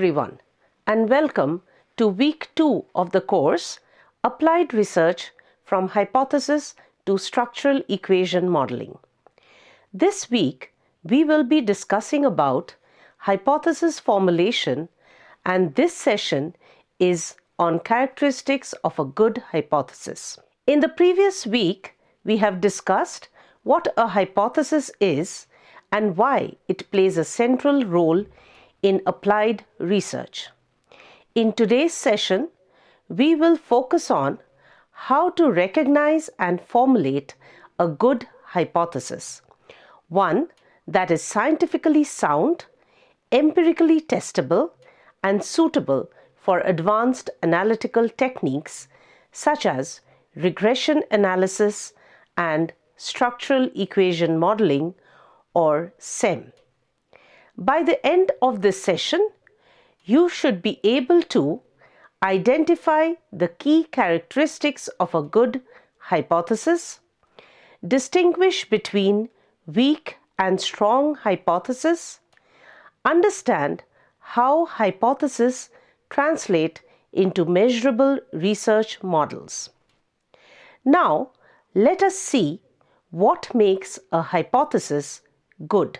everyone, and welcome to week 2 of the course Applied Research from Hypothesis to Structural Equation Modeling. This week, we will be discussing about hypothesis formulation, and this session is on characteristics of a good hypothesis. In the previous week, we have discussed what a hypothesis is and why it plays a central role in applied research. In today's session, we will focus on how to recognize and formulate a good hypothesis, one that is scientifically sound, empirically testable, and suitable for advanced analytical techniques such as regression analysis and structural equation modeling, or SEM. By the end of this session, you should be able to identify the key characteristics of a good hypothesis, distinguish between weak and strong hypotheses, understand how hypotheses translate into measurable research models. Now, let us see what makes a hypothesis good.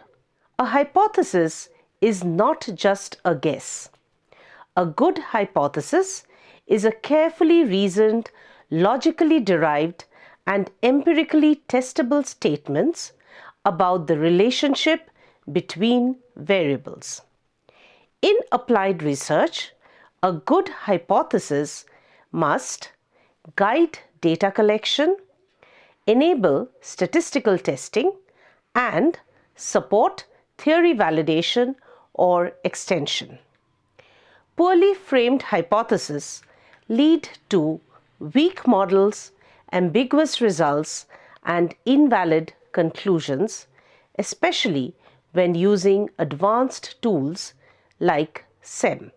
A hypothesis is not just a guess. A good hypothesis is a carefully reasoned, logically derived, and empirically testable statements about the relationship between variables. In applied research, a good hypothesis must guide data collection, enable statistical testing, and support theory validation or extension. Poorly framed hypotheses lead to weak models, ambiguous results, and invalid conclusions, especially when using advanced tools like SEM.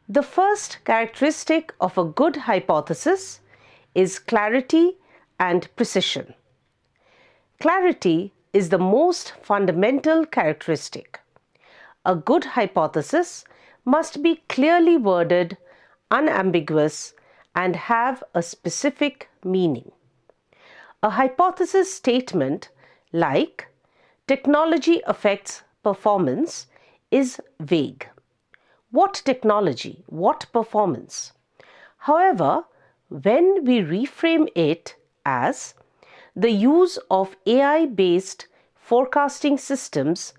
The first characteristic of a good hypothesis is clarity and precision. Clarity is the most fundamental characteristic. A good hypothesis must be clearly worded, unambiguous, and have a specific meaning. A hypothesis statement like technology affects performance is vague. What technology? What performance? However, when we reframe it as the use of AI-based forecasting systems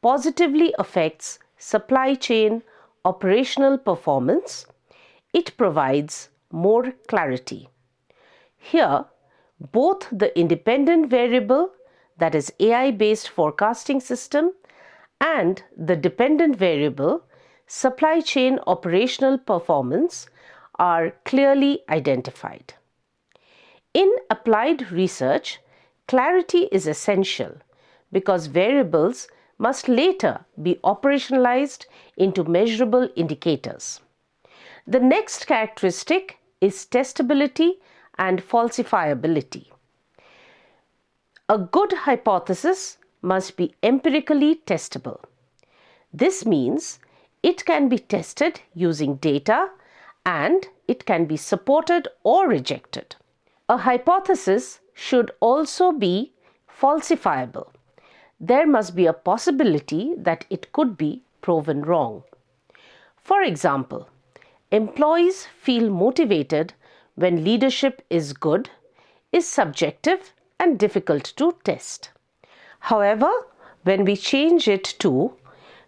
positively affects supply chain operational performance, it provides more clarity. Here, both the independent variable, that is AI-based forecasting system, and the dependent variable, supply chain operational performance, are clearly identified. In applied research, clarity is essential because variables must later be operationalized into measurable indicators. The next characteristic is testability and falsifiability. A good hypothesis must be empirically testable. This means it can be tested using data and it can be supported or rejected. A hypothesis should also be falsifiable. There must be a possibility that it could be proven wrong. For example, employees feel motivated when leadership is good is subjective and difficult to test. However, when we change it to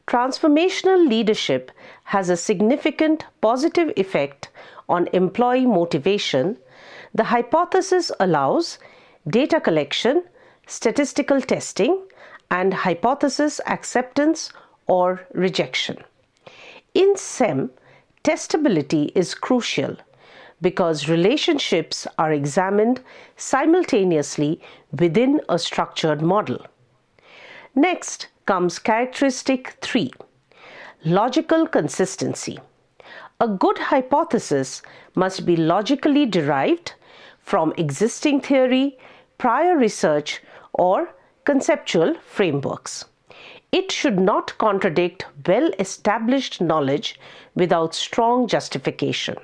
transformational leadership has a significant positive effect on employee motivation, the hypothesis allows data collection, statistical testing, and hypothesis acceptance or rejection. In SEM, testability is crucial because relationships are examined simultaneously within a structured model. Next comes characteristic 3, logical consistency. A good hypothesis must be logically derived from existing theory, prior research, or conceptual frameworks. It should not contradict well-established knowledge without strong justification.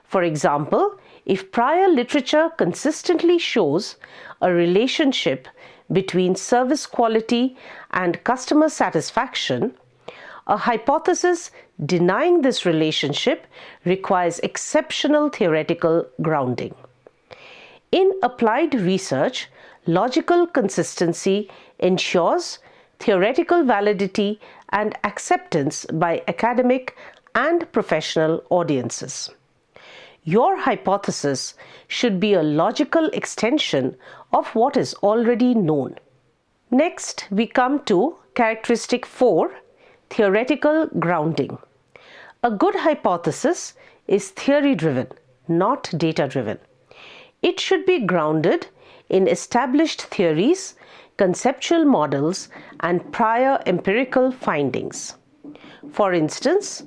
For example, if prior literature consistently shows a relationship between service quality and customer satisfaction, a hypothesis denying this relationship requires exceptional theoretical grounding. In applied research, logical consistency ensures theoretical validity and acceptance by academic and professional audiences. Your hypothesis should be a logical extension of what is already known. Next, we come to characteristic 4, theoretical grounding. A good hypothesis is theory-driven, not data-driven. It should be grounded in established theories, conceptual models, and prior empirical findings. For instance,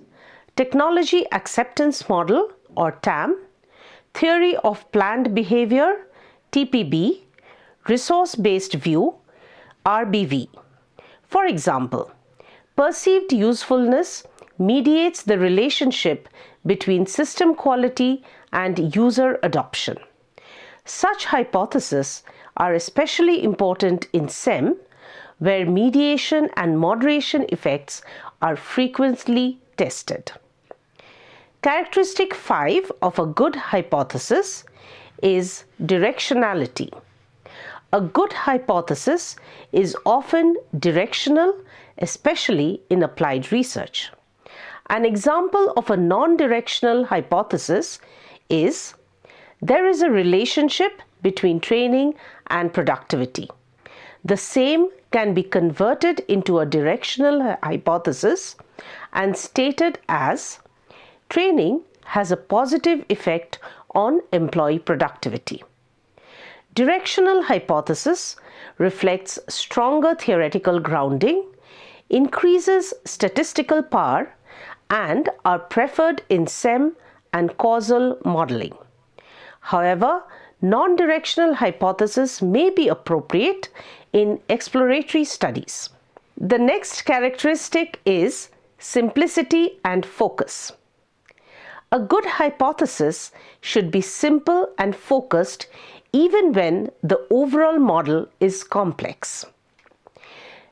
Technology Acceptance Model or TAM, Theory of Planned Behavior TPB, Resource-Based View RBV. For example, perceived usefulness mediates the relationship between system quality and user adoption. Such hypotheses are especially important in SEM, where mediation and moderation effects are frequently tested. Characteristic 5 of a good hypothesis is directionality. A good hypothesis is often directional, especially in applied research. An example of a non-directional hypothesis is there is a relationship between training and productivity. The same can be converted into a directional hypothesis and stated as training has a positive effect on employee productivity. Directional hypothesis reflects stronger theoretical grounding, increases statistical power, and are preferred in SEM and causal modeling. However, non-directional hypothesis may be appropriate in exploratory studies. The next characteristic is simplicity and focus. A good hypothesis should be simple and focused even when the overall model is complex.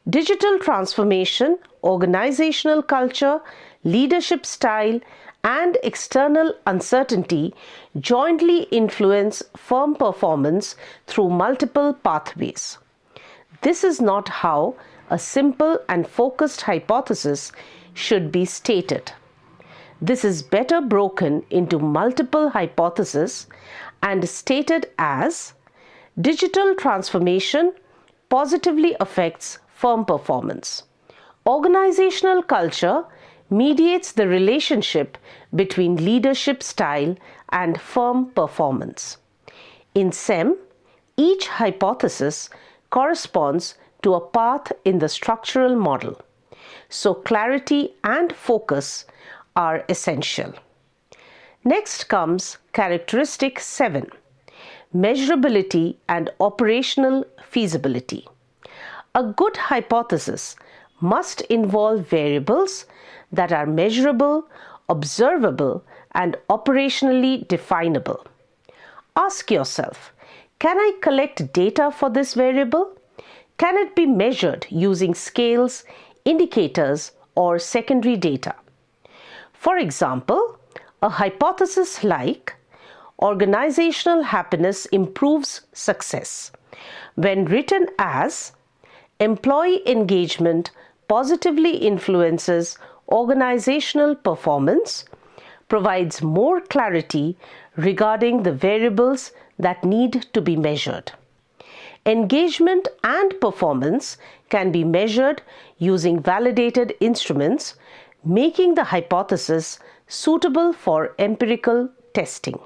Digital transformation, organizational culture, leadership style, and external uncertainty jointly influence firm performance through multiple pathways. This is not how a simple and focused hypothesis should be stated. This is better broken into multiple hypotheses and stated as digital transformation positively affects firm performance. Organizational culture mediates the relationship between leadership style and firm performance. In SEM, each hypothesis corresponds to a path in the structural model, so clarity and focus are essential. Next comes characteristic 7, measurability and operational feasibility. A good hypothesis must involve variables that are measurable, observable, and operationally definable. Ask yourself, can I collect data for this variable? Can it be measured using scales, indicators, or secondary data? For example, a hypothesis like organizational happiness improves success, when written as employee engagement positively influences organizational performance, provides more clarity regarding the variables that need to be measured. Engagement and performance can be measured using validated instruments, making the hypothesis suitable for empirical testing.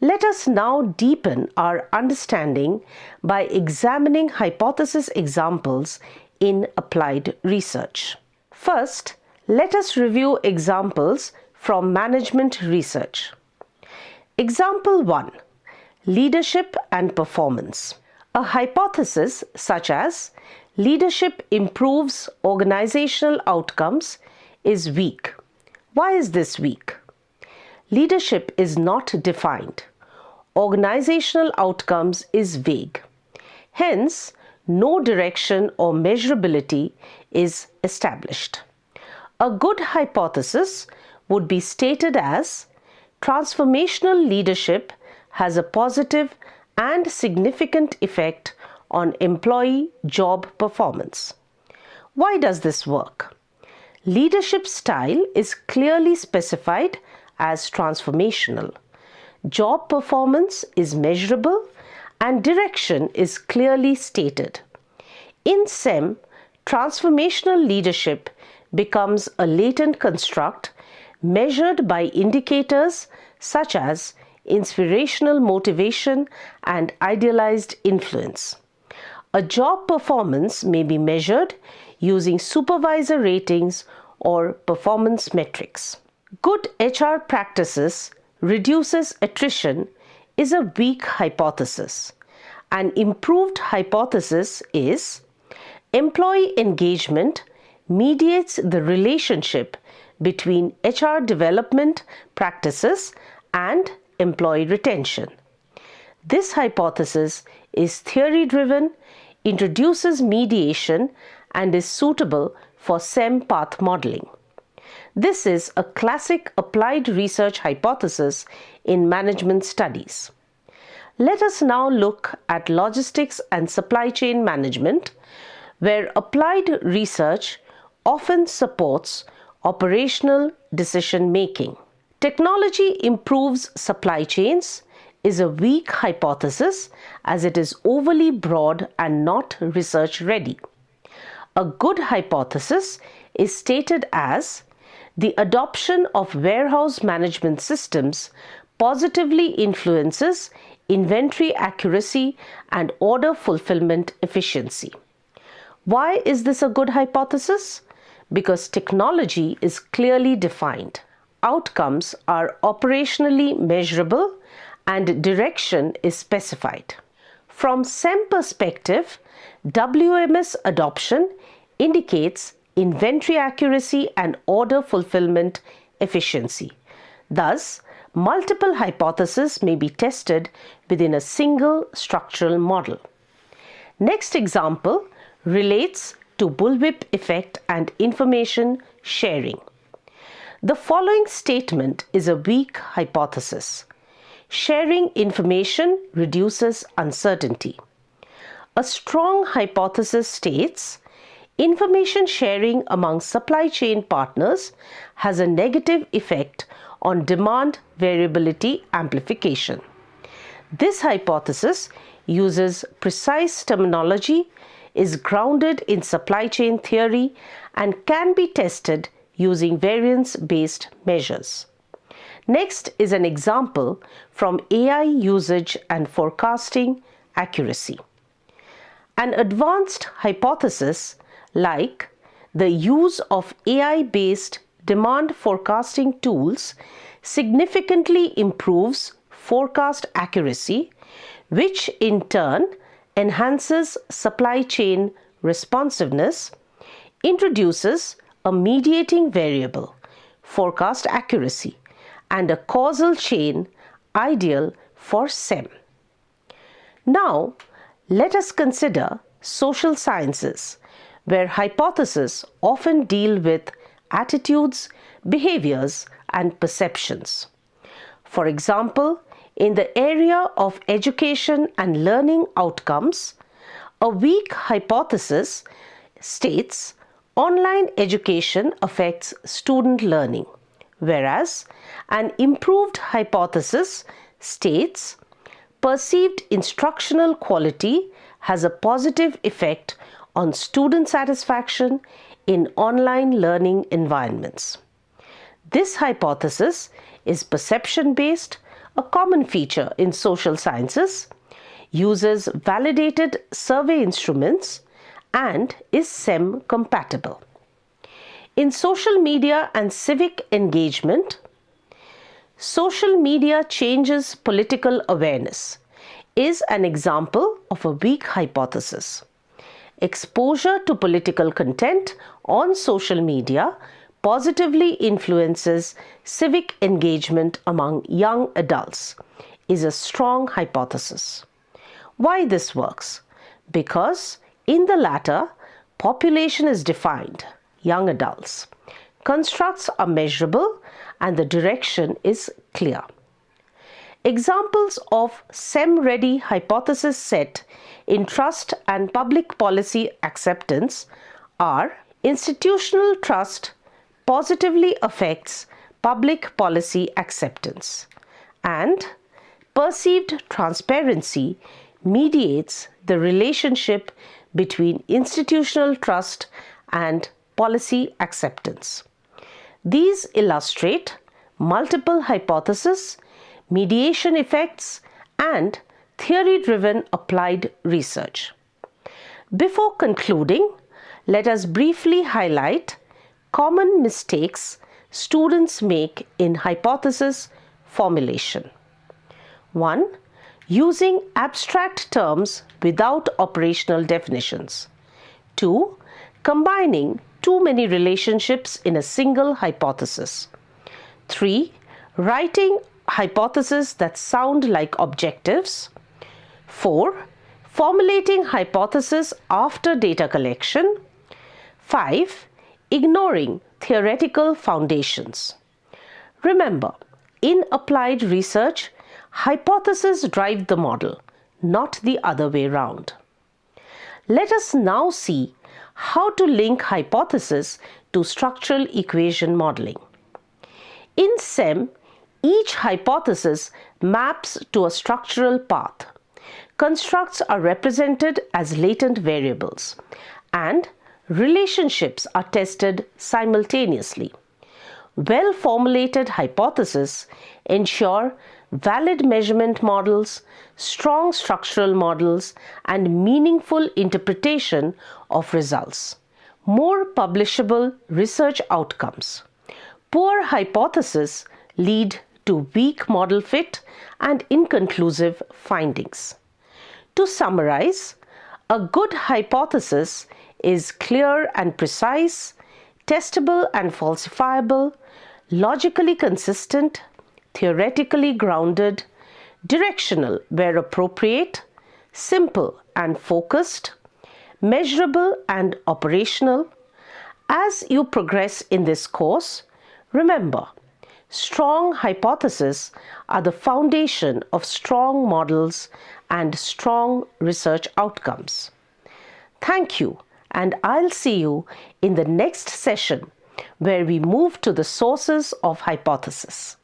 Let us now deepen our understanding by examining hypothesis examples in applied research. First, let us review examples from management research. Example 1. Leadership and performance. A hypothesis such as leadership improves organizational outcomes is weak. Why is this weak? Leadership is not defined. Organizational outcomes is vague. Hence, no direction or measurability is established. A good hypothesis would be stated as transformational leadership has a positive and significant effect on employee job performance. Why does this work? Leadership style is clearly specified as transformational. Job performance is measurable and direction is clearly stated. In SEM, transformational leadership becomes a latent construct measured by indicators such as inspirational motivation and idealized influence. A job performance may be measured using supervisor ratings or performance metrics. Good HR practices reduces attrition is a weak hypothesis. An improved hypothesis is employee engagement mediates the relationship between HR development practices and employee retention. This hypothesis is theory-driven, introduces mediation, and is suitable for SEM path modeling. This is a classic applied research hypothesis in management studies. Let us now look at logistics and supply chain management, where applied research often supports operational decision making. Technology improves supply chains is a weak hypothesis as it is overly broad and not research ready. A good hypothesis is stated as the adoption of warehouse management systems positively influences inventory accuracy and order fulfillment efficiency. Why is this a good hypothesis? Because technology is clearly defined. Outcomes are operationally measurable and direction is specified. From SEM perspective, WMS adoption indicates inventory accuracy and order fulfillment efficiency. Thus, multiple hypotheses may be tested within a single structural model. Next example relates to bullwhip effect and information sharing. The following statement is a weak hypothesis. Sharing information reduces uncertainty. A strong hypothesis states information sharing among supply chain partners has a negative effect on demand variability amplification. This hypothesis uses precise terminology, is grounded in supply chain theory, and can be tested using variance-based measures. Next is an example from AI usage and forecasting accuracy. An advanced hypothesis like the use of AI-based demand forecasting tools significantly improves forecast accuracy, which in turn enhances supply chain responsiveness, introduces a mediating variable, forecast accuracy, and a causal chain ideal for SEM. Now, let us consider social sciences, where hypotheses often deal with attitudes, behaviors, and perceptions. For example, in the area of education and learning outcomes, a weak hypothesis states online education affects student learning, whereas an improved hypothesis states perceived instructional quality has a positive effect on student satisfaction in online learning environments. This hypothesis is perception-based, a common feature in social sciences, uses validated survey instruments, and is SEM compatible. In social media and civic engagement, social media changes political awareness is an example of a weak hypothesis. exposure to political content on social media positively influences civic engagement among young adults is a strong hypothesis. Why this works? Because in the latter, population is defined, young adults. Constructs are measurable and the direction is clear. Examples of SEM-ready hypothesis set in trust and public policy acceptance are: institutional trust positively affects public policy acceptance, and perceived transparency mediates the relationship between institutional trust and policy acceptance. These illustrate multiple hypotheses, mediation effects, and theory-driven applied research. Before concluding, let us briefly highlight common mistakes students make in hypothesis formulation. 1. Using abstract terms without operational definitions. 2. Combining too many relationships in a single hypothesis. 3. Writing hypotheses that sound like objectives. 4. Formulating hypotheses after data collection. 5. Ignoring theoretical foundations. Remember, in applied research, hypotheses drive the model, not the other way round. Let us now see how to link hypothesis to structural equation modeling. In SEM, each hypothesis maps to a structural path. Constructs are represented as latent variables, and relationships are tested simultaneously. Well-formulated hypotheses ensure valid measurement models, strong structural models, and meaningful interpretation of results. More publishable research outcomes. Poor hypotheses lead to weak model fit and inconclusive findings. To summarize, a good hypothesis is clear and precise, testable and falsifiable, logically consistent, theoretically grounded, directional where appropriate, simple and focused, measurable and operational. As you progress in this course, remember, strong hypotheses are the foundation of strong models and strong research outcomes. Thank you, and I'll see you in the next session where we move to the sources of hypothesis.